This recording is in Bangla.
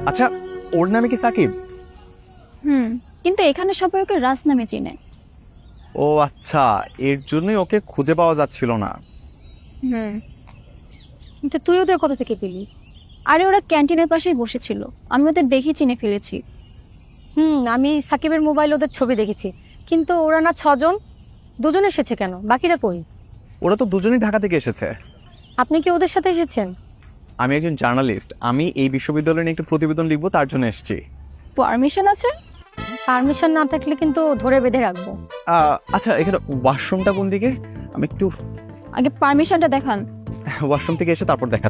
আচ্ছা, ওর নামে কি সাকিব? কিন্তু এখানে সবাই ওকে রাজ নামে চিনে। ও আচ্ছা, এর জন্যই ওকে খুঁজে পাওয়া যাচ্ছিল না। কিন্তু তুই ওদের কোথা থেকে পেলি? আরে ওরা ক্যান্টিনের পাশেই বসেছিল, আমি ওদের দেখে চিনে ফেলেছি। আমি সাকিবের মোবাইল ওদের ছবি দেখেছি, কিন্তু ওরা না 6 জন, 2 জন এসেছে কেন? বাকিরা কই? ওরা তো দুজনেই ঢাকা থেকে এসেছে। আপনি কি ওদের সাথে এসেছেন? আমি একজন জার্নালিস্ট, আমি এই বিশ্ববিদ্যালয়ে নিয়ে একটু প্রতিবেদন লিখবো, তার জন্য এসেছি। পারমিশন আছে? পারমিশন না থাকলে কিন্তু ধরে বেঁধে রাখবো। আচ্ছা, এখানে ওয়াশরুমটা কোন দিকে? আমি একটু আগে পারমিশনটা দেখান। ওয়াশরুম থেকে এসে তারপর দেখা।